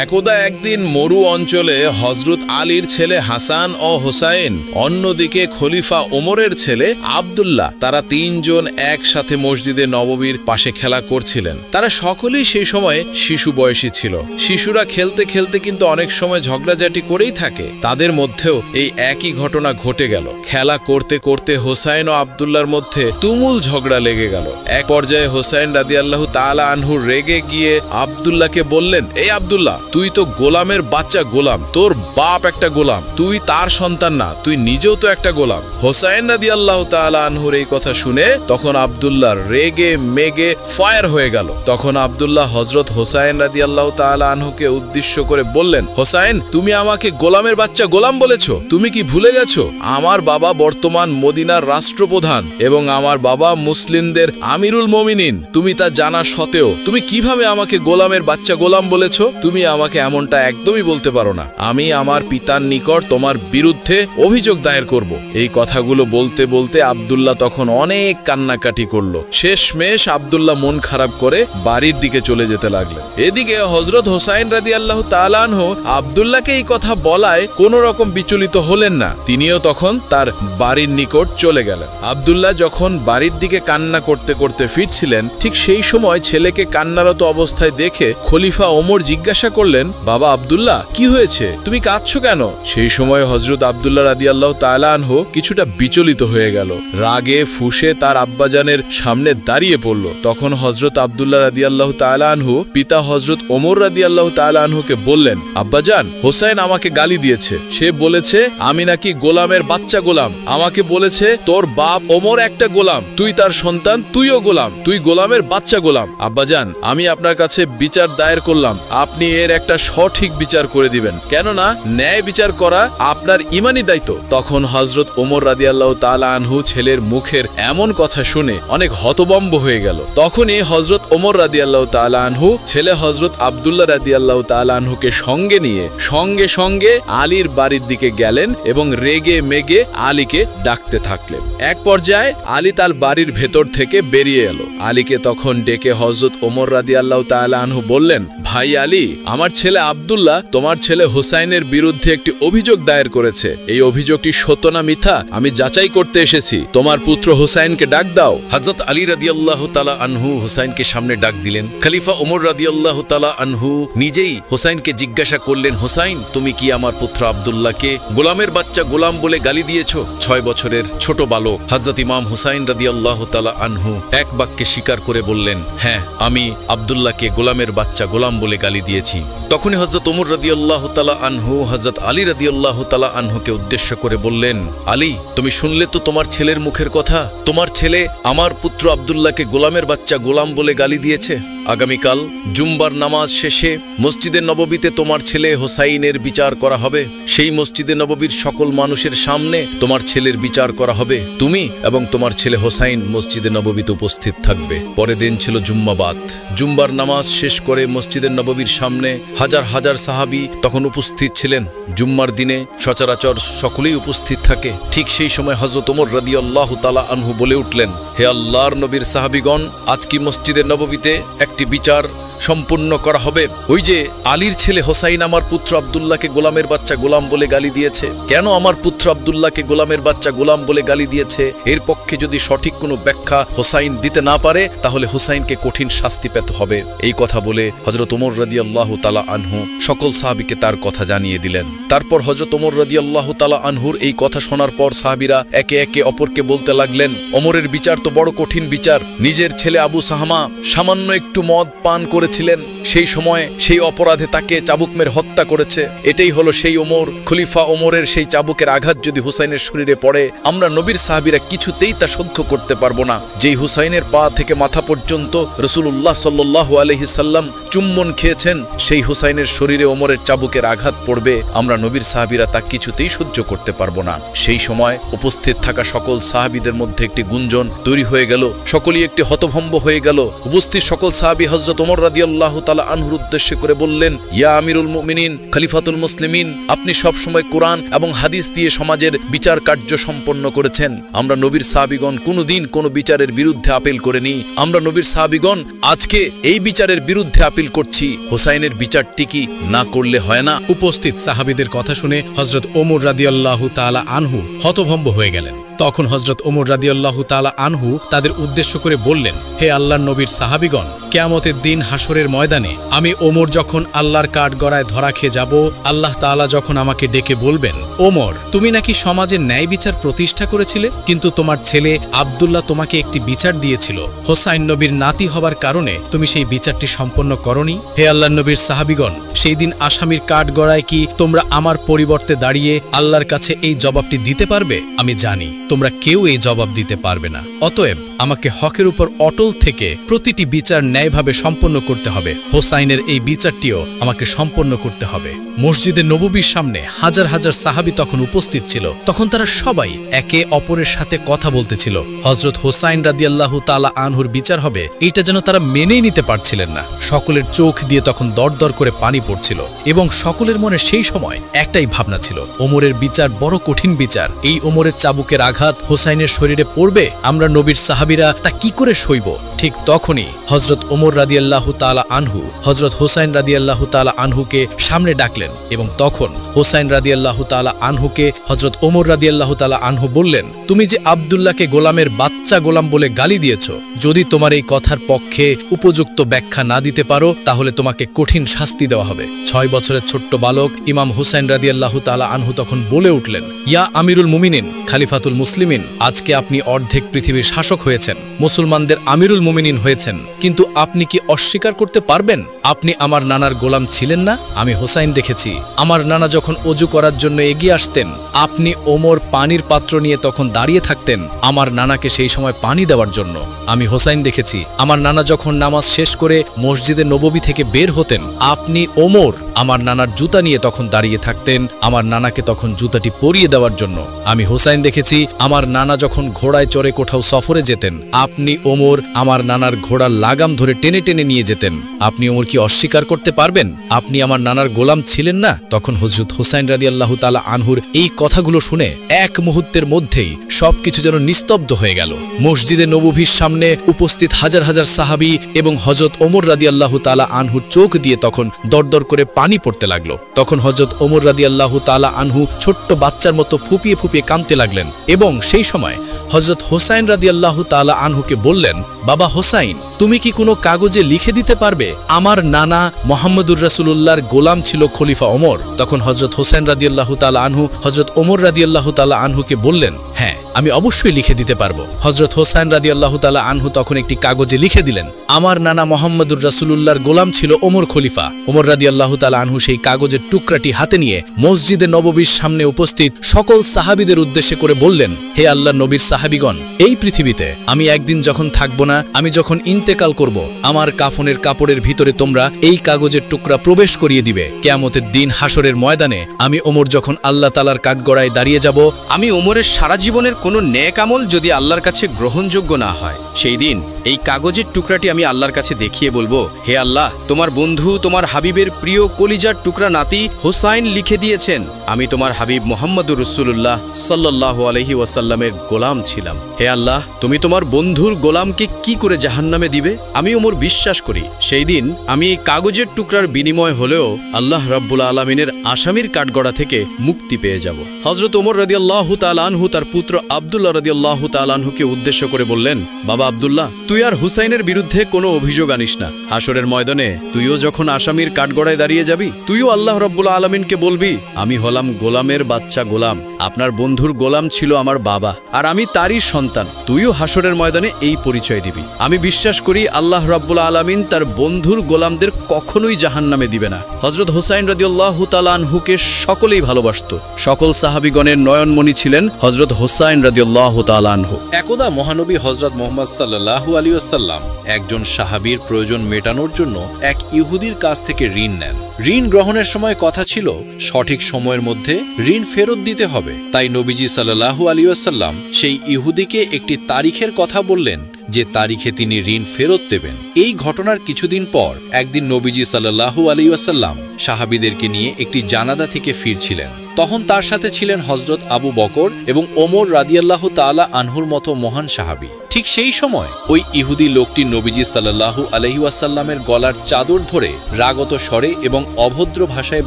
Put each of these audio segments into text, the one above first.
একদা একদিন মরু অঞ্চলে হযরত আলীর ছেলে হাসান ও হোসাইন, অন্যদিকে খলিফা ওমরের ছেলে আব্দুল্লাহ, তারা তিনজন একসাথে মসজিদে নববীর পাশে খেলা করছিলেন। তারা সকলেই সেই সময় শিশু বয়সী ছিল। শিশুরা খেলতে খেলতে কিন্তু অনেক সময় ঝগড়াঝাটি করেই থাকে। তাদের মধ্যেও এই একই ঘটনা ঘটে গেল। খেলা করতে করতে হোসাইন ও আব্দুল্লাহর মধ্যে তুমুল ঝগড়া লেগে গেল। এক পর্যায়ে হোসাইন রাদিয়াল্লাহু তাআলা আনহু রেগে গিয়ে আব্দুল্লাহকে বললেন, এই আব্দুল্লাহ, তুই তো গোলামের বাচ্চা গোলাম, তোর বাপ একটা গোলাম, তুই তার সন্তান না, তুই নিজেও তো একটা গোলাম। হোসাইন রাদিয়াল্লাহু তাআলা আনহুর এই কথা শুনে তখন আব্দুল্লাহ রেগে মেগে ফায়ার হয়ে গেল। তখন আব্দুল্লাহ হযরত হোসাইন রাদিয়াল্লাহু তাআলা আনহুকে উদ্দেশ্য করে বললেন, হোসাইন, তুমি আমাকে গোলামের বাচ্চা গোলাম বলেছো? তুমি কি ভুলে গেছো আমার বাবা বর্তমান মদিনার রাষ্ট্রপ্রধান এবং আমার বাবা মুসলিমদের আমিরুল মুমিনিন? তুমি তা জানা সত্ত্বেও তুমি কিভাবে আমাকে গোলামের বাচ্চা গোলাম বলেছো? তুমি আমাকে এমনটা একদমই বলতে পারো না। আমি আমার পিতার নিকট তোমার বিরুদ্ধে অভিযোগ দায়ের করব। এই কথাগুলো বলতে বলতে আব্দুল্লাহ তখন অনেক কান্নাকাটি করলো। শেষমেশ আব্দুল্লাহ মন খারাপ করে বাড়ির দিকে চলে যেতে লাগলেন। এদিকে হযরত হোসাইন রাদিয়াল্লাহু তাআলা আনহু আব্দুল্লাহকে এই কথা বলায় কোনো রকম বিচলিত হলেন না। তিনিও তখন তার বাড়ির নিকট চলে গেলেন। আব্দুল্লাহ যখন বাড়ির দিকে কান্না করতে করতে ফিরছিলেন, ঠিক সেই সময় ছেলেকে কান্নারত অবস্থায় দেখে খলিফা ওমর জিজ্ঞাসা করলেন, বাবা আব্দুল্লাহ, কি হয়েছে? তুমি কাঁদছো কেন? সেই সময় হযরত আব্দুল্লাহ রাদিয়াল্লাহু তাআলা আনহু কিছুটা বিচলিত হয়ে গেল। রাগে ফুঁসে তার আব্বাজানের সামনে দাঁড়িয়ে পড়ল। তখন হযরত আব্দুল্লাহ রাদিয়াল্লাহু তাআলা আনহু পিতা হযরত ওমর রাদিয়াল্লাহু তাআলা আনহুকে বললেন, আব্বাজান, হোসাইন আমাকে গালি দিয়েছে। সে বলেছে আমি নাকি গোলামের বাচ্চা গোলাম। আমাকে বলেছে তোর বাপ ওমর একটা গোলাম, তুই তার সন্তান, তুইও গোলাম, তুই গোলামের বাচ্চা গোলাম। আব্বাজান, আমি আপনার কাছে বিচার দায়ের করলাম, আপনি এর একটা সঠিক বিচার করে দিবেন, কেননা ন্যায় বিচার করা আপনার ইমানি দায়িত্ব। তখন হযরত ওমর রাদিয়াল্লাহু তাআলা আনহু ছেলের মুখের এমন কথা শুনে অনেক হতভম্ব হয়ে গেল। তখনই হযরত ওমর রাদিয়াল্লাহু তাআলা আনহু ছেলে হযরত আব্দুল্লাহ রাদিয়াল্লাহু তাআলা আনহুকে সঙ্গে নিয়ে সঙ্গে সঙ্গে আলীর বাড়ির দিকে গেলেন এবং রেগে মেগে আলীকে ডাকতে থাকলেন। এক পর্যায়ে আলী তার বাড়ির ভেতর থেকে বেরিয়ে এলো। আলীকে তখন ডেকে হযরত ওমর রাদিয়াল্লাহু তাআলা আনহু বললেন, ভাই আলী, আমার ছেলে আব্দুল্লাহ তোমার ছেলে হোসাইনের বিরুদ্ধে একটি অভিযোগ দায়ের করেছে। এই অভিযোগটি সত্য না মিথ্যা আমি যাচাই করতে এসেছি। তোমার পুত্র হোসাইনকে ডাক দাও। হযরত আলী রাদিয়াল্লাহু তাআলা আনহু হোসাইনকে সামনে ডাক দিলেন। খলিফা ওমর রাদিয়াল্লাহু তাআলা আনহু নিজেই হোসাইনকে জিজ্ঞাসা করলেন, হোসাইন, তুমি কি আমার পুত্র আব্দুল্লাহকে গোলামের বাচ্চা গোলাম বলে গালি দিয়েছো? 6 বছরের ছোট বালক হযরত ইমাম হোসাইন রাদিয়াল্লাহু তাআলা আনহু এক বাক্যে স্বীকার করে বললেন, হ্যাঁ, আমি আব্দুল্লাহকে গোলামের বাচ্চা গোলাম বলে গালি দিয়েছি। তখনই হযরত ওমর রাদিয়াল্লাহু তাআলা আনহু হযরত আলী রাদিয়াল্লাহু তাআলা আনহুকে উদ্দেশ্য করে বললেন, আলী, তুমি শুনলে তো তোমার ছেলের মুখের কথা। তোমার ছেলে আমার পুত্র আব্দুল্লাহকে গোলামের বাচ্চা গোলাম বলে গালি দিয়েছে। আগামীকাল জুম্বার নামাজ শেষে মসজিদে নববীতে তোমার ছেলে হোসাইনের বিচার করা হবে। সেই মসজিদে নববীর সকল মানুষের সামনে তোমার ছেলের বিচার করা হবে। তুমি এবং তোমার ছেলে হোসাইন মসজিদে নববীতে উপস্থিত থাকবে। পরের দিন ছিল জুম্মাবাত। জুম্বার নামাজ শেষ করে মসজিদের নববীর সামনে হাজার হাজার সাহাবী তখন উপস্থিত ছিলেন। জুম্মার দিনে সচরাচর সকলেই উপস্থিত থাকে। ঠিক সেই সময় হযরত ওমর রাদিয়াল্লাহু তাআলা আনহু বলে উঠলেন, হে আল্লাহর নবীর সাহাবীগণ, আজ কি মসজিদের নববীতে একটি বিচার সম্পূর্ণ করা হবে। ওই যে আলীর ছেলে হোসাইন আমার পুত্র আব্দুল্লাহকে গোলামের বাচ্চা গোলাম বলে গালি দিয়েছে। কেন আমার পুত্র আব্দুল্লাহকে গোলামের বাচ্চা গোলাম বলে গালি দিয়েছে, এর পক্ষে যদি সঠিক কোনো ব্যাখ্যা হোসাইন দিতে না পারে, তাহলে হোসাইনকে কঠিন শাস্তি পেতে হবে। এই কথা বলে হযরত ওমর রাদিয়াল্লাহু তাআলা আনহু সকল সাহাবীকে তার কথা জানিয়ে দিলেন। তারপর হযরত ওমর রাদিয়াল্লাহু তাআলা আনহুর এই কথা শোনার পর সাহাবীরা একে একে অপরকে বলতে লাগলেন, ওমরের বিচার তো বড় কঠিন বিচার। নিজের ছেলে আবু সাহামা সামান্য একটু মদ পান করে ছিলেন, সেই সময় সেই অপরাধে তাকে চাবুক মেরে হত্যা করেছে। এটাই হলো সেই ওমর। খলিফা ওমরের সেই চাবুকের আঘাত যদি হুসাইনের শরীরে পড়ে, আমরা নবীর সাহাবীরা কিছুতেই তা সহ্য করতে পারবো না। যেই হুসাইনের পা থেকে মাথা পর্যন্ত রাসূলুল্লাহ সাল্লাল্লাহু আলাইহি সাল্লাম চুম্বন খেয়েছেন, সেই হুসাইনের শরীরে ওমরের চাবুকের আঘাত পড়বে, আমরা নবীর সাহাবীরা তা কিছুতেই সহ্য করতে পারবো না। সেই সময় উপস্থিত থাকা সকল সাহাবীদের মধ্যে একটি গুঞ্জন তৈরি হয়ে গেল। সকলেই একটি হতভম্ব হয়ে গেল। উপস্থিত সকল সাহাবী হযরত ওমর রাদিয়াল্লাহু তাআলা আনহুর উদ্দেশ্য করে বললেন, ইয়া আমিরুল মুমিনিন, খলিফাতুল মুসলিমিন, আপনি সব সময় কোরআন এবং হাদিস দিয়ে সমাজের বিচার কার্য সম্পন্ন করেছেন। আমরা নবীর সাহাবীগণ কোনোদিন কোনো বিচারের বিরুদ্ধে আপিল করেনি। আমরা নবীর সাহাবীগণ আজকে এই বিচারের বিরুদ্ধে আপিল করছি। হোসাইনের বিচারটি কি না করলে হয় না? উপস্থিত সাহাবীদের কথা শুনে হযরত ওমর রাদিয়াল্লাহু তাআলা আনহু হতভম্ব হয়ে গেলেন। তখন হযরত ওমর রাদিয়াল্লাহু তাআলা আনহু তাদের উদ্দেশ্য করে বললেন, হে আল্লাহর নবীর সাহাবীগণ, কিয়ামতের দিন হাসরের ময়দানে আমি ওমর যখন আল্লাহর কাঠগড়ায় ধরা খেয়ে যাব, আল্লাহ তাআলা যখন আমাকে ডেকে বলবেন, ওমর, তুমি নাকি সমাজের ন্যায় বিচার প্রতিষ্ঠা করেছিলে, কিন্তু তোমার ছেলে আব্দুল্লাহ তোমাকে একটি বিচার দিয়েছিল। হোসাইন নবীর নাতি হবার কারণে তুমি সেই বিচারটি সম্পন্ন করনি। হে আল্লাহর নবীর সাহাবীগণ, সেই দিন আসামির কাঠগড়ায় কি তোমরা আমার পরিবর্তে দাঁড়িয়ে আল্লাহর কাছে এই জবাবটি দিতে পারবে? আমি জানি তোমরা কেউ এই জবাব দিতে পারবে না। অতএব আমাকে হকের উপর অটল থেকে প্রতিটি বিচার ন্যায়ভাবে সম্পন্ন করতে হবে। হোসাইনের এই বিচারটিও আমাকে সম্পন্ন করতে হবে। মসজিদে নববীর সামনে হাজার হাজার সাহাবী তখন উপস্থিত ছিল। তখন তারা সবাই একে অপরের সাথে কথা বলতেছিল। হযরত হোসাইন রাদিয়াল্লাহু তাআলা আনহুর বিচার হবে এইটা যেন তারা মেনেই নিতে পারছিলেন না। সকলের চোখ দিয়ে তখন দরদর করে পানি পড়ছিল এবং সকলের মনে সেই সময় একটাই ভাবনা ছিল, ওমরের বিচার বড় কঠিন বিচার। এই ওমরের চাবুকের আঘাত হোসাইনের শরীরে পড়বে, আমরা নবীর সাহাবীরা তা কি করে সইব? ঠিক তখনই হযরত ওমর রাদিয়াল্লাহু তাআলা আনহু হযরত হোসাইন রাদিয়াল্লাহু তাআলা আনহুকে সামনে ডাকলেন এবং তখন হোসাইন রাদিয়াল্লাহু তাআলা আনহুকে হযরত ওমর রাদিয়াল্লাহু তাআলা আনহু বললেন, তুমি যে আব্দুল্লাহকে গোলামের বাচ্চা গোলাম বলে গালি দিয়েছ, যদি তোমার এই কথার পক্ষে উপযুক্ত ব্যাখ্যা না দিতে পারো তাহলে তোমাকে কঠিন শাস্তি দেওয়া হবে। 6 বছরের ছোট্ট বালক ইমাম হোসাইন রাদিয়াল্লাহু তাআলা আনহু তখন বলে উঠলেন, ইয়া আমিরুল মুমিনিন, খলিফাতুল মুসলিমিন, আজকে আপনি অর্ধেক পৃথিবীর শাসক হয়েছেন, মুসলমানদের আমিরুল মুমিনিন হয়েছেন, কিন্তু আপনি কি অস্বীকার করতে পারবেন আপনি আমার নানার গোলাম ছিলেন না? আমি হোসাইন দেখেছি, আমার নানা যখন অজু করার জন্য এগিয়ে আসতেন, আপনি ওমর পানির পাত্র নিয়ে তখন দাঁড়িয়ে থাকতেন আমার নানাকে সেই সময় পানি দেওয়ার জন্য। আমি হোসাইন দেখেছি, আমার নানা যখন নামাজ শেষ করে মসজিদে নববী থেকে বের হতেন, আপনি ওমর আমার নানার জুতা নিয়ে তখন দাঁড়িয়ে থাকতেন আমার নানাকে তখন জুতাটি পরিয়ে দেওয়ার জন্য। আমি হোসাইন দেখেছি, আমার নানা যখন ঘোড়ায় চড়ে কোথাও সফরে যেতেন, আপনি ওমর আমার নানার ঘোড়ার লাগাম ধরে টেনে টেনে নিয়ে যেতেন। আপনি ওমর কি অস্বীকার করতে পারবেন আপনি আমার নানার গোলাম ছিলেন না? তখন হযরত হোসাইন রাদিয়াল্লাহু তাআলা আনহুর এই কথাগুলো শুনে এক মুহূর্তের মধ্যেই সবকিছু যেন নিস্তব্ধ হয়ে গেল। মসজিদে নববীর সামনে উপস্থিত হাজার হাজার সাহাবী এবং হযরত ওমর রাদিয়াল্লাহু তাআলা আনহুর চোখ দিয়ে তখন দরদর করে পানি পড়তে লাগলো। তখন হযরত ওমর রাদিয়াল্লাহু তাআলা আনহু ছোট্ট বাচ্চার মতো ফুপিয়ে ফুপিয়ে কাঁদতে লাগলেন এবং সেই সময় হযরত হোসাইন রাদিয়াল্লাহু তাআলা আনহুকে বললেন, বাবা হোসাইন, তুমি কি কোনো কাগজে লিখে দিতে পারবে আমার নানা মুহাম্মদুর রাসূলুল্লাহর গোলাম ছিল খলিফা ওমর? তখন হযরত হোসেন রাদিয়াল্লাহু তাআলা আনহু হযরত ওমর রাদিয়াল্লাহু তাআলা আনহুকে বললেন, হ্যাঁ, আমি অবশ্যই লিখে দিতে পারবো। হযরত হোসেন রাদিয়াল্লাহু তাআলা আনহু তখন একটি কাগজে লিখে দিলেন, আমার নানা মুহাম্মদুর রাসূলুল্লাহর গোলাম ছিল ওমর খলিফা। ওমর রাদিয়াল্লাহু তাআলা আনহু সেই কাগজের টুকরাটি হাতে নিয়ে মসজিদে নববীর সামনে উপস্থিত সকল সাহাবীদের উদ্দেশ্যে করে বললেন, হে আল্লাহর নবীর সাহাবীগণ, এই পৃথিবীতে আমি একদিন যখন থাকব না, আমি যখন ইন্তেকাল করব, আমার কাফনের কাপড়ের ভিতরে তোমরা এই কাগজের টুকরা প্রবেশ করিয়ে দিবে। কিয়ামতের দিন হাসরের ময়দানে আমি ওমর যখন আল্লাহ তাআলার কাঠগড়ায় দাঁড়িয়ে যাব, আমি ওমরের সারা জীবনের কোনো নেক আমল যদি আল্লাহর কাছে গ্রহণযোগ্য না হয়, সেই দিন এই কাগজের টুকরাটি আমি আল্লাহর কাছে দেখিয়ে বলবো, হে আল্লাহ, তোমার বন্ধু তোমার হাবিবের প্রিয় কলিজার টুকরা নাতি হোসাইন লিখে দিয়েছেন, আমি তোমার হাবিব মুহাম্মদুর রাসূলুল্লাহ সাল্লাল্লাহু আলাইহি ওয়াসাল্লামের গোলাম ছিলাম। হে আল্লাহ, তুমি তোমার বন্ধুর গোলামকে কি করে জাহান্নামে দিবে? আমি ওমর বিশ্বাস করি সেই দিন আমি এই কাগজের টুকরার বিনিময় হলেও আল্লাহ রাব্বুল আলামিনের আসামির কাঠগড়া থেকে মুক্তি পেয়ে যাব। হযরত ওমর রাদিয়াল্লাহু তাআলা আনহু তার পুত্র আব্দুল্লাহ রাদিয়াল্লাহু তাআলা আনহুকে উদ্দেশ্য করে বললেন, বাবা আব্দুল্লাহ, তুই আর হুসাইনের বিরুদ্ধে কোনো অভিযোগ আনিস না। হাসরের ময়দানে তুইও যখন আসামির কাঠগড়ায় দাঁড়িয়ে যাবি, তুইও আল্লাহ রাব্বুল আলামিনকে বলবি, আমি হলাম গোলামের বাচ্চা গোলাম, আপনার বন্ধুর গোলাম ছিল আমার বাবা আর আমি তারই সন্তান। তুইও হাসরের ময়দানে এই পরিচয় দিবি। আমি বিশ্বাস করি আল্লাহ রাব্বুল আলামিন তার বন্ধুর গোলামদের কখনোই জাহান্নামে দিবে না। হযরত হোসাইন রাদিয়াল্লাহু তাআলা আনহুকে সকলেই ভালোবাসত। সকল সাহাবীগণের নয়নমণি ছিলেন হযরত হোসাইন রাদিয়াল্লাহু তাআলা আনহু। একদা মহানবী হযরত মুহাম্মদ সাল্লাল্লাহু আলাইহি ওয়াসাল্লাম একজন সাহাবীর প্রয়োজন মেটানোর জন্য এক ইহুদির কাছ থেকে ঋণ নেন। ঋণ গ্রহণের সময় কথা ছিল সঠিক সময়ের মধ্যে ঋণ ফেরত দিতে হবে। তাই নবীজি সাল্লাল্লাহু আলাইহি ওয়াসাল্লাম সেই ইহুদিকে একটি তারিখের কথা বললেন যে তারিখে তিনি ঋণ ফেরত দেবেন। এই ঘটনার কিছুদিন পর একদিন নবীজি সাল্লাল্লাহু আলাইহি ওয়াসাল্লাম সাহাবীদেরকে নিয়ে একটি জানাজা থেকে ফিরছিলেন। তখন তার সাথে ছিলেন হযরত আবু বকর এবং ওমর রাদিয়াল্লাহু তাআলা আনহুর মতো মহান সাহাবী। ঠিক সেই সময় ওই ইহুদি লোকটি নবীজি সাল্লাল্লাহু আলাইহি ওয়াসাল্লামের গলার চাদর ধরে রাগত স্বরে এবং অভদ্র ভাষায়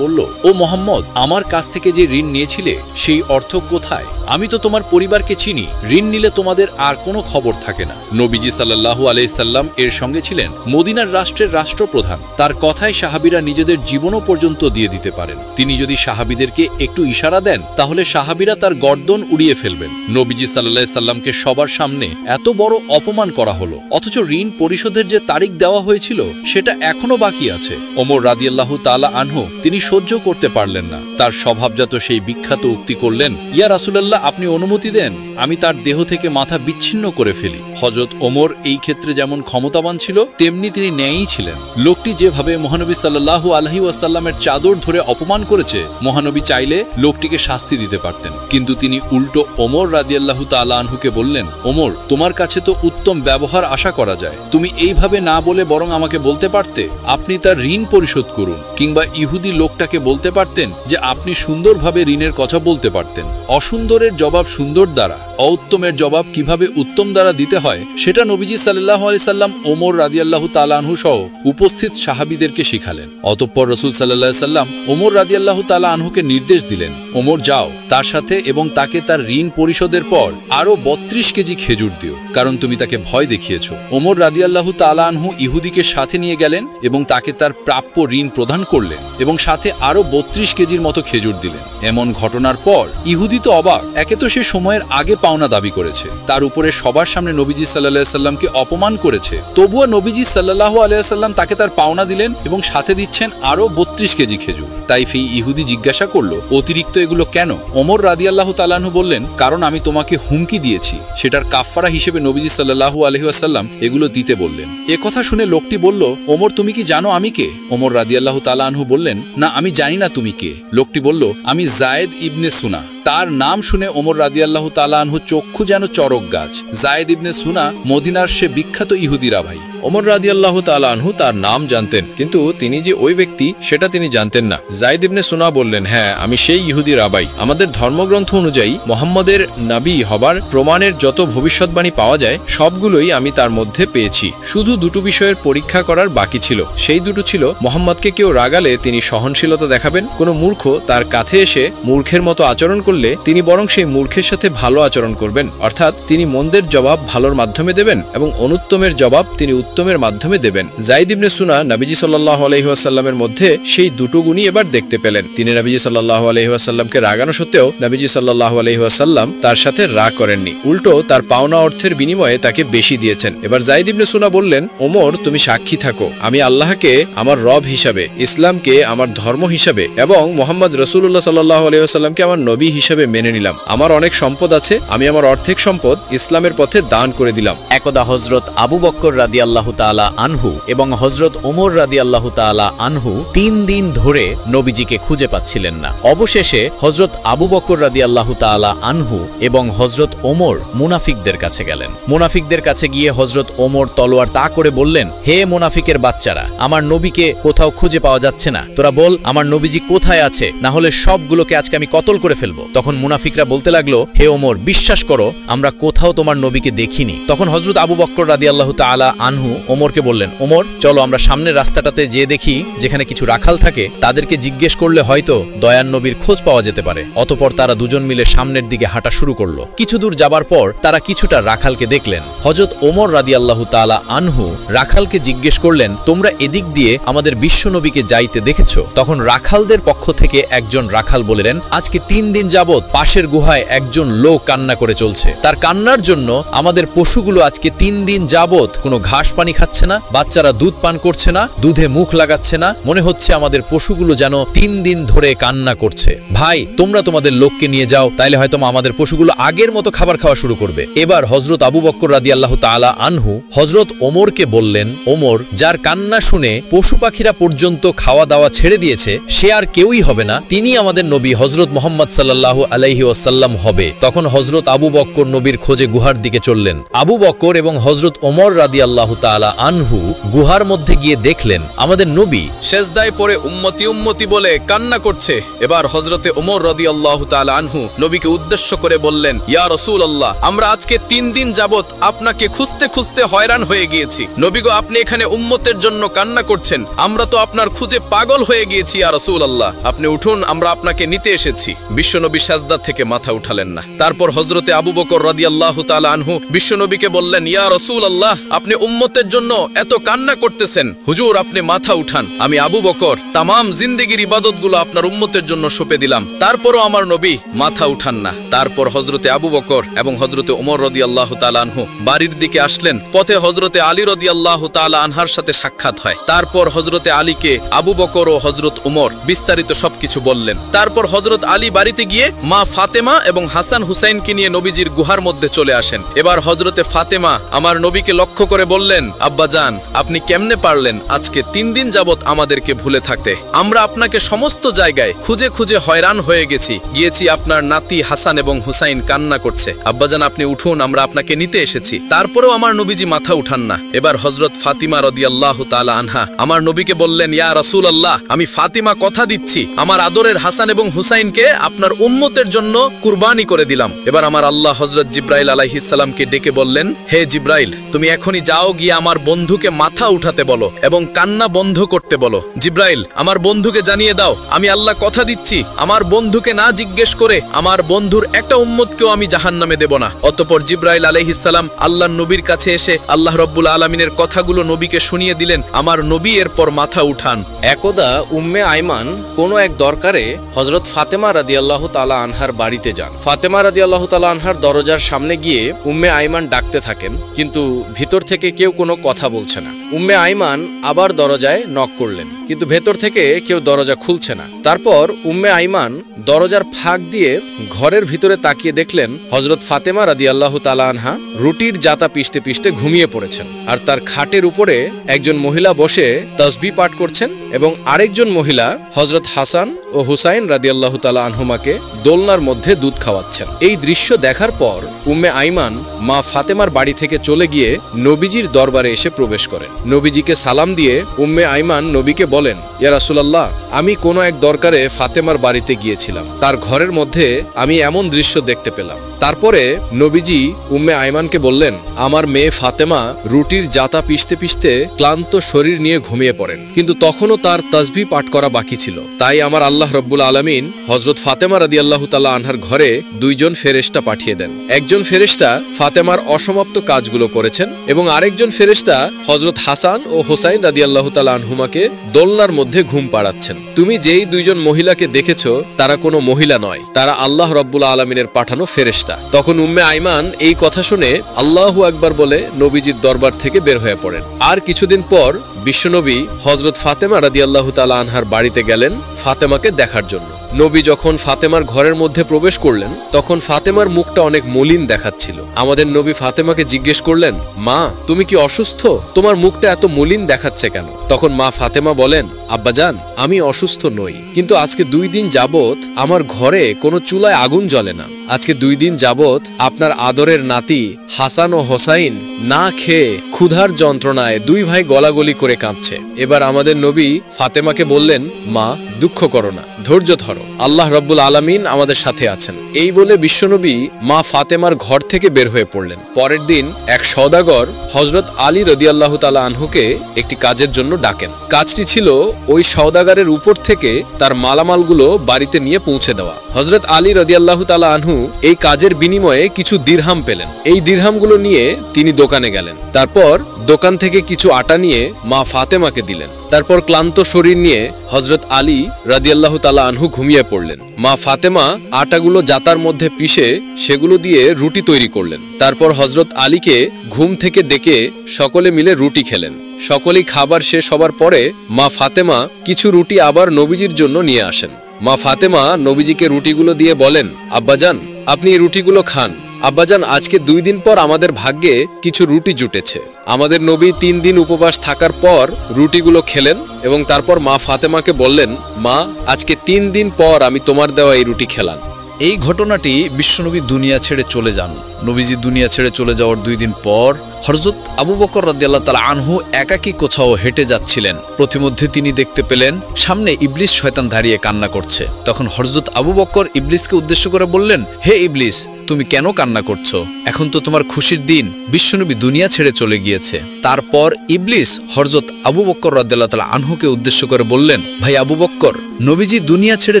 বলল, ও মুহাম্মদ, আমার কাছ থেকে যে ঋণ নিয়েছিলে সেই অর্থ কোথায়? আমি তো তোমার পরিবারকে চিনি, ঋণ নিলে তোমাদের আর কোনো খবর থাকে না। নবীজি সাল্লাল্লাহু আলাইহি সাল্লাম এর সঙ্গে ছিলেন মদিনার রাষ্ট্রের রাষ্ট্রপ্রধান। তার কথায় সাহাবীরা নিজেদের জীবনও পর্যন্ত দিয়ে দিতে পারেন। তিনি যদি সাহাবীদেরকে একটু ইশারা দেন তাহলে সাহাবীরা তার গর্দন উড়িয়ে ফেলবেন। নবীজি সাল্লাল্লাহু আলাইহি সাল্লামকে সবার সামনে এত বড় অপমান করা হলো, অথচ ঋণ পরিশোধের যে তারিখ দেওয়া হয়েছিল সেটা এখনো বাকি আছে। ওমর রাদিয়াল্লাহু তাআলা আনহু তিনি সহ্য করতে পারলেন না। তার স্বভাবজাত সেই বিখ্যাত উক্তি করলেন, ইয়া রাসূলুল্লাহ, আপনি অনুমতি দেন আমি তার দেহ থেকে মাথা বিচ্ছিন্ন করে ফেলি। হযরত ওমর এই ক্ষেত্রে যেমন ক্ষমতাবান ছিল তেমনি তিনি ন্যায়ী ছিলেন। লোকটি যেভাবে মহানবী সাল্লাল্লাহু আলাইহি ওয়াসাল্লামের চাদর ধরে অপমান করেছে, মহানবী চাইলে লোকটিকে শাস্তি দিতে পারতেন, কিন্তু তিনি উল্টো ওমর রাদিয়াল্লাহু তাআলা আনহুকে বললেন, ওমর, তোমার কাছে তো উত্তম ব্যবহার আশা করা যায়, তুমি এইভাবে না বলে বরং আমাকে বলতে পারতে আপনি তার ঋণ পরিশোধ করুন, কিংবা ইহুদি লোকটাকে বলতে পারতেন যে আপনি সুন্দরভাবে ঋণের কথা বলতে পারতেন। অসুন্দরের জবাব সুন্দর দ্বারা, অউত্তমের জবাব কিভাবে উত্তম দ্বারা দিতে হয় সেটা নবীজি সাল্লাল্লাহু আলাইহি সাল্লাম ওমর রাদিয়াল্লাহু তাআলা আনহু সহ উপস্থিত সাহাবীদেরকে শিখালেন। অতঃপর রাসূল সাল্লাল্লাহু আলাইহি সাল্লাম ওমর রাদিয়াল্লাহু তাআলা আনহুকে নির্দেশ দিলেন, ওমর যাও, তার সাথে এবং তাকে তার ঋণ পরিশোধের পর আরো 32 কেজি খেজুর দিও, কারণ তুমি তাকে ভয় দেখিয়েছো। ওমর রাদিয়াল্লাহু তাআলা আনহু ইহুদিকে সাথে নিয়ে গেলেন এবং তাকে তার প্রাপ্য ঋণ প্রদান করলেন এবং সাথে আরো 32 কেজির মতো খেজুর দিলেন। এমন ঘটনার পর ইহুদি তো অবাক, একে তো সে সময়ের আগে পাওনা দাবি করেছে, তার উপরে সবার সামনে নবীজি সাল্লাল্লাহু আলাইহি সাল্লামকে অপমান করেছে, তবুও নবীজি সাল্লাল্লাহু আলাইহি সাল্লাম তাকে তার পাওনা দিলেন এবং সাথে দিচ্ছেন আরো 32 কেজি খেজুর। তাই সেই ইহুদি জিজ্ঞাসা করলো, অতিরিক্ত এগুলো কেন? ওমর রাদিয়াল্লাহু তাআলা আনহু বললেন, কারণ আমি তোমাকে হুমকি দিয়েছি, সেটার কাফফারা হিসেবে নবীজি সাল্লাল্লাহু আলাইহি ওয়াসাল্লাম এগুলো দিতে বললেন। এ কথা শুনে লোকটি বলল, ওমর, তুমি কি জানো আমি কে? ওমর রাদিয়াল্লাহু তাআলা আনহু বললেন, না, আমি জানি না তুমি কে। লোকটি বলল, আমি যায়েদ ইবনে সুনা। তার নাম শুনে ওমর রাদিয়াল্লাহু তাআলা আনহু চক্ষু যেন চরক গাছ। যায়েদ ইবনে সুনা মদিনার সে বিখ্যাত ইহুদিরা ভাই। ওমর রাদিয়াল্লাহু তাআলা আনহু তার নাম জানতেন, কিন্তু তিনি যে ওই ব্যক্তি সেটা তিনি জানতেন না। যায়েদ ইবনে সুনা বললেন, হ্যাঁ, আমি সেই ইহুদি রাবাই। আমাদের ধর্মগ্রন্থ অনুযায়ী মুহাম্মদের নবী হবার প্রমাণের যত ভবিষ্যৎবাণী পাওয়া যায় সবগুলোই আমি তার মধ্যে পেয়েছি। শুধু দুটো বিষয়ের পরীক্ষা করার বাকি ছিল। সেই দুটো ছিল, মুহাম্মদকে কেউ রাগালে তিনি সহনশীলতা দেখাবেন, কোনো মূর্খ তার কাছে এসে মূর্খের মতো আচরণ করলে তিনি বরং সেই মূর্খের সাথে ভালো আচরণ করবেন, অর্থাৎ তিনি মন্দের জবাব ভালোর মাধ্যমে দেবেন এবং অনুত্তমের জবাব তিনি উত্তমের মাধ্যমে দেবেন। যায়েদ ইবনে সুনা নবীজি সাল্লাল্লাহু আলাইহি ওয়াসাল্লামের মধ্যে সেই দুটো গুণই এবার দেখতে পেলেন। তিনি নবীজি সাল্লাল্লাহু আলাইহি ওয়াসাল্লামকে রাগানো সত্ত্বেও নবীজি সাল্লাল্লাহু আলাইহি ওয়াসাল্লাম তার সাথে রাগ করেননি, উল্টো তার পাওনা অর্থের বিনিময়ে তাকে বেশি দিয়েছেন। এবার যায়েদ ইবনে সুনা বললেন, ওমর, তুমি সাক্ষী থাকো, আমি আল্লাহকে আমার রব হিসাবে, ইসলামকে আমার ধর্ম হিসাবে এবং মুহাম্মদ রাসূলুল্লাহ সাল্লাল্লাহু আলাইহি ওয়াসাল্লামকে আমার নবী হিসাবে মেনে নিলাম। আমার অনেক সম্পদ আছে, আমি আমার অর্ধেক সম্পদ ইসলামের পথে দান করে দিলাম। একদা হযরত আবু বকর রাদিয়াল্লাহু তাআলা আনহু এবং হযরত ওমর রাদিয়াল্লাহু তাআলা আনহু 3 দিন ধরে নবীজিকে খুঁজে পাচ্ছিলেন না। অবশেষে হযরত আবু বকর রাদিয়াল্লাহু তাআলা আনহু এবং হযরত ওমর মুনাফিকদের কাছে গেলেন। মুনাফিকদের কাছে গিয়ে হযরত ওমর তলোয়ার তা করে বললেন, হে মুনাফিকের বাচ্চারা, আমার নবীকে কোথাও খুঁজে পাওয়া যাচ্ছে না, তোরা বল আমার নবীজি কোথায় আছে, না হলে সবগুলোকে আজকে আমি কতল করে ফেলবো। তখন মুনাফিকরা বলতে লাগলো, হে ওমর, বিশ্বাস করো আমরা কোথাও তোমার নবীকে দেখিনি। তখন হযরত আবু বকর রাদিয়াল্লাহু তাআলা আনহু ওমরকে বললেন, ওমর, চলো আমরা সামনের রাস্তাটাতে যে দেখি যেখানে কিছু রাখাল থাকে, তাদেরকে জিজ্ঞেস করলে হয়তো দয়ার নবীর খোঁজ পাওয়া যেতে পারে। অতঃপর তারা দুজন মিলে সামনের দিকে হাঁটা শুরু করলো। কিছু দূর যাবার পর তারা কিছুটা রাখালকে দেখলেন। হযরত ওমর রাদিয়াল্লাহু তাআলা আনহু রাখালকে জিজ্ঞেস করলেন, তোমরা এদিক দিয়ে আমাদের বিশ্ব নবীকে যাইতে দেখেছো? তখন রাখালদের পক্ষ থেকে একজন রাখাল বললেন, আজকে 3 দিন যাবত পাশের গুহায় একজন লোক কান্না করে চলছে। তার কান্নার জন্য আমাদের পশুগুলো আজকে 3 দিন যাবত কোনো ঘাস পানি খাচ্ছে না, বাচ্চারা দুধ পান করছে না, দুধে মুখ লাগাচ্ছে না, মনে হচ্ছে আমাদের পশুগুলো যেন 3 দিন ধরে কান্না করছে। ভাই, তোমরা তোমাদের লোককে নিয়ে যাও, তাইলে হয়তো আমাদের পশুগুলো আগের মতো খাবার খাওয়া শুরু করবে। এবার হযরত আবু বকর রাদিয়াল্লাহু তাআলা আনহু হযরত ওমরকে বললেন, ওমর, যার কান্না শুনে পশু পাখিরা পর্যন্ত খাওয়া দাওয়া ছেড়ে দিয়েছে, সে আর কেউই হবে না, তিনি আমাদের নবী হযরত মুহাম্মদ সাল্লাল্লাহু আলাইহি ওয়াসাল্লাম হবে। তখন হযরত আবু বকর নবীর খোঁজে গুহার দিকে চললেন। আবু বকর এবং হযরত ওমর রাদিয়াল্লাহু তাআলা আনহু গুহার মধ্যে গিয়ে দেখলেন আমাদের নবী সেজদায় পড়ে উম্মতি উম্মতি বলে কান্না করছে। এবার হযরতে ওমর রাদিয়াল্লাহু তাআলা আনহু নবীকে উদ্দেশ্য করে বললেন, ইয়া রাসূলুল্লাহ, আমরা আজকে 3 দিন যাবত আপনাকে খুঁজতে খুঁজতে হয়রান হয়ে গিয়েছি। নবী গো, আপনি এখানে উম্মতের জন্য কান্না করছেন, আমরা তো আপনার খুঁজে পাগল হয়ে গিয়েছি। ইয়া রাসূলুল্লাহ, আপনি উঠুন, আমরা আপনাকে নিতে এসেছি। বিশ্বনবী সাজদা থেকে মাথা উঠালেন না। তারপর হযরতে আবু বকর রাদিয়াল্লাহু তাআলা আনহু বিশ্বনবীকে বললেন, ইয়া রাসূলুল্লাহ, আপনি উম্মতের জন্য এত কান্না করতেছেন, হুজুর আপনি মাথা উঠান। আমি আবু বকর তামাম জিন্দেগির ইবাদতগুলো আপনার উম্মতের জন্য সঁপে দিলাম, তারপরও আমার নবী মাথা উঠান না। তারপর হযরতে আবু বকর এবং হযরতে ওমর রাদিয়াল্লাহু তাআলা আনহু বাড়ির দিকে আসলেন। পথে হযরতে আলী রাদিয়াল্লাহু তাআলা আনহার সাথে সাক্ষাৎ হয়। তারপর হযরতে আলীকে আবু বকর ও হযরত ওমর বিস্তারিত সবকিছু বললেন। তারপর হযরত আলী বাড়িতে গিয়ে মা ফাতেমা এবং হাসান হুসাইনকে নিয়ে নবীজির গুহার মধ্যে চলে আসেন। এবার হযরতে ফাতেমা আমার নবীকে লক্ষ্য করে বললেন, আব্বাজান, আপনি কেমনে পারলেন আজকে 3 দিন যাবত আমাদেরকে ভুলে থাকতে? আমরা আপনাকে সমস্ত জায়গায় খুঁজে খুঁজে হয়রান হয়ে গিয়েছি আপনার নাতি হাসান এবং হুসাইন কান্না করছে। আব্বাজান, আপনি উঠুন, আমরা আপনাকে নিতে এসেছি। তারপরেও আমার নবীজি মাথা উঠান না। এবার হযরত ফাতিমা রাদিয়াল্লাহু তাআলা আনহা আমার নবীকে বললেন, ইয়া রাসূলুল্লাহ, আমি ফাতিমা কথা দিচ্ছি, আমার আদরের হাসান এবং হুসাইনকে আপনার উম্মতের জন্য কুরবানি করে দিলাম। এবার আমার আল্লাহ হযরত জিব্রাইল আলাইহিস সালামকে ডেকে বললেন, হে জিব্রাইল, তুমি এখনই যাও, গিয়ে আমার বন্ধুকে মাথা উঠাতে বলো এবং কান্না বন্ধ করতে বলো। জিব্রাইল, আমার বন্ধুকে জানিয়ে দাও, আমি আল্লাহ কথা দিচ্ছি, আমার বন্ধুকে না জিজ্ঞেস করে আমার বন্ধুর একটা উম্মতকেও আমি জাহান্নামে দেব না। অতঃপর জিব্রাইল আলাইহিস সালাম আল্লাহর নবীর কাছে এসে আল্লাহ রাব্বুল আলামিনের কথাগুলো নবীকে শুনিয়ে দিলেন। আমার নবী এরপর মাথা উঠান। একদা উম্মে আইমান কোনো এক দরকারে হযরত ফাতেমা রাদিয়াল্লাহু তাআলা আনহার বাড়িতে যান। ফাতেমা রাদিয়াল্লাহু তাআলা আনহার দরজার সামনে গিয়ে উম্মে আইমান ডাকতে থাকেন, কিন্তু ভিতর থেকে কেউ কোনো কথা বলছে না। উম্মে আইমান আবার দরজায় নক করলেন, কিন্তু ভেতর থেকে কেউ দরজা খুলছে না। তারপর উম্মে আইমান দরজার ফাঁক দিয়ে ঘরের ভিতরে তাকিয়ে দেখলেন হযরত ফাতেমা রাদিয়াল্লাহু তাআলা আনহা রুটির জাতা পিষতে পিষতে ঘুমিয়ে পড়েছেন, আর তার খাটের উপরে একজন মহিলা বসে তাসবিহ পাঠ করছেন এবং আরেকজন মহিলা হযরত হাসান ও হুসাইন রাদিয়াল্লাহু তাআলা আনহুমাকে দোলনার মধ্যে দুধ খাওয়াচ্ছেন। এই দৃশ্য দেখার পর উম্মে আইমান মা ফাতেমার বাড়ি থেকে চলে গিয়ে নবীজির দরবারে এসে প্রবেশ করেন। নবীজিকে সালাম দিয়ে উম্মে আইমান নবীকে বলেন, ইয়া রাসূলুল্লাহ, আমি কোনো এক দরকারে ফাতেমার বাড়িতে গিয়েছিলাম, তার ঘরের মধ্যে আমি এমন দৃশ্য দেখতে পেলাম। তারপরে নবীজি উম্মে আইমানকে বললেন, আমার মেয়ে ফাতেমা রুটির জাতা পিষতে পিষতে ক্লান্ত শরীর নিয়ে ঘুমিয়ে পড়েন, কিন্তু তখনও তার তাসবিহ পাঠ করা বাকি ছিল। তাই আমার আল্লাহ রাব্বুল আলামিন হযরত ফাতেমা রাদিয়াল্লাহু তাআলা আনহার ঘরে 2 জন ফেরেশতা পাঠিয়ে দেন। একজন ফেরেশতা ফাতেমার অসমাপ্ত কাজগুলো করেছেন এবং আরেকজন ফেরেশতা হযরত হাসান ও হুসাইন রাদিয়াল্লাহু তাআলা আনহুমাকে দোলনার মধ্যে ঘুম পাড়াচ্ছেন। তুমি যেই 2 জন মহিলাকে দেখেছো তারা কোনো মহিলা নয়, তারা আল্লাহ রাব্বুল আলামিনের পাঠানো ফেরেশতা। তখন উম্মে আইমান এই কথা শুনে আল্লাহু আকবার বলে নবীজির দরবার থেকে বের হয়ে পড়েন। আর কিছুদিন পর বিশ্বনবী হযরত ফাতেমা রাদিয়াল্লাহু তাআলা আনহার বাড়িতে গেলেন ফাতেমাকে দেখার জন্য। নবী যখন ফাতেমার ঘরের মধ্যে প্রবেশ করলেন তখন ফাতেমার মুখটা অনেক মলিন দেখাচ্ছিল। আমাদের নবী ফাতেমাকে জিজ্ঞেস করলেন, মা, তুমি কি অসুস্থ? তোমার মুখটা এত মলিন দেখাচ্ছে কেন? তখন মা ফাতেমা বলেন, আব্বাজান, আমি অসুস্থ নই, কিন্তু আজকে 2 দিন যাবত আমার ঘরে কোনো চুলায় আগুন জ্বলে না। আজকে 2 দিন যাবত আপনার আদরের নাতি হাসান ও হোসাইন না খেয়ে ক্ষুধার যন্ত্রণায় 2 ভাই গলাগলি করে কাঁদছে। এবার আমাদের নবী ফাতেমাকে বললেন, মা, দুঃখ করো না, ধৈর্য ধরো, আল্লাহ রাব্বুল আলামিন আমাদের সাথে আছেন। এই বলে বিশ্বনবী মা ফাতেমার ঘর থেকে বের হয়ে পড়লেন। পরের দিন এক সওদাগর হযরত আলী রাদিয়াল্লাহু তাআলা আনহুকে একটি কাজের জন্য ডাকেন। কাজটি ছিল ওই সওদাগরের উপর থেকে তার মালামালগুলো বাড়িতে নিয়ে পৌঁছে দেওয়া। হযরত আলী রাদিয়াল্লাহু তাআলা আনহু এই কাজের বিনিময়ে কিছু দিরহাম পেলেন। এই দিরহামগুলো নিয়ে তিনি দোকানে গেলেন। তারপর দোকান থেকে কিছু আটা নিয়ে মা ফাতেমাকে দিলেন। তারপর ক্লান্ত শরীর নিয়ে হযরত আলী রাদিয়াল্লাহু তাআলা আনহু ঘুমিয়ে পড়লেন। মা ফাতেমা আটাগুলো জাতার মধ্যে পিষে সেগুলো দিয়ে রুটি তৈরি করলেন। তারপর হযরত আলীকে ঘুম থেকে ডেকে সকলে মিলে রুটি খেলেন। সকলেই খাবার শেষ হবার পরে মা ফাতেমা কিছু রুটি আবার নবীজির জন্য নিয়ে আসেন। মা ফাতেমা নবীজিকে রুটিগুলো দিয়ে বলেন, আব্বাজান, আপনি এই রুটিগুলো খান। আব্বাজান, আজকে 2 দিন পর আমাদের ভাগ্যে কিছু রুটি জুটেছে। আমাদের নবী 3 দিন উপবাস থাকার পর রুটিগুলো খেলেন এবং তারপর মা ফাতেমাকে বললেন, মা, আজকে 3 দিন পর আমি তোমার দেওয়া এই রুটি খেলাম। এই ঘটনাটি বিশ্বনবী দুনিয়া ছেড়ে চলে যান। নবীজি দুনিয়া ছেড়ে চলে যাওয়ার 2 দিন পর হযরত আবু বকর রাদিয়াল্লাহু তাআলা আনহু একাকী কোথাও হেঁটে যাচ্ছিলেন। প্রতিমধ্যে তিনি দেখতে পেলেন সামনে ইবলিস শয়তান দাঁড়িয়ে কান্না করছে। তখন হযরত আবু বকর ইবলিসকে উদ্দেশ্য করে বললেন, হে ইবলিস, তুমি কেন কান্না করছো? এখন তো তোমার খুশির দিন, বিশ্বনবী দুনিয়া ছেড়ে চলে গিয়েছে। তারপর ইবলিস হযরত আবু বকর রাদিয়াল্লাহু তাআলা আনহুকে উদ্দেশ্য করে বললেন, ভাই আবু বকর, নবীজি দুনিয়া ছেড়ে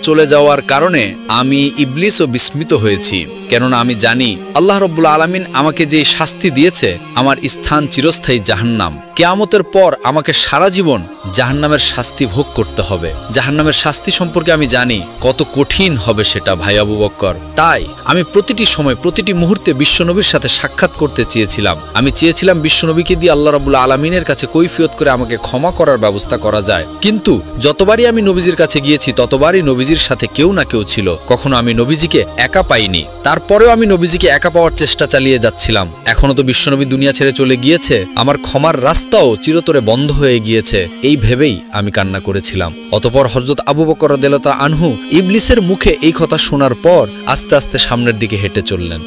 চলে যাওয়ার কারণে আমি ইবলিসও বিস্মিত হয়েছি। কেননা আমি জানি আল্লাহ রাব্বুল আলামিন আমাকে যে শাস্তি দিয়েছে, আমার স্থান চিরস্থায়ী জাহান্নাম। কিয়ামতের পর আমাকে সারা জীবন জাহান্নামের শাস্তি ভোগ করতে হবে। জাহান্নামের শাস্তি সম্পর্কে আমি জানি কত কঠিন হবে সেটা, ভাই আবু বকর। তাই আমি প্রতিটি সময়, প্রতিটি মুহূর্তে বিশ্বনবীর সাথে সাক্ষাৎ করতে চেয়েছিলাম। আমি চেয়েছিলাম বিশ্বনবীকে দিয়ে আল্লাহ রাব্বুল আলামিনের কাছে কৈফিয়ত করে আমাকে ক্ষমা করার ব্যবস্থা করা যায়। কিন্তু যতবারই আমি নবীজির কাছে গিয়েছি ততবারই নবীজির সাথে কেউ না কেউ ছিল। কখনো আমি নবীজিকে একা পাইনি। তারপরেও আমি নবীজিকে একা পাওয়ার চেষ্টা চালিয়ে যাচ্ছিলাম। এখনো তো বিশ্বনবী দুনিয়া ছেড়ে চলে গিয়েছে, আমার ক্ষমার রাস্তাও চিরতরে বন্ধ হয়ে গিয়েছে, এই ভেবেই আমি কান্না করেছিলাম। অতঃপর হযরত আবু বকর রাদিয়াল্লাহু তাআলা আনহু ইবলিসের মুখে এই কথা শোনার পর আস্তে আস্তে সামনের দিকে হেঁটে চললেন।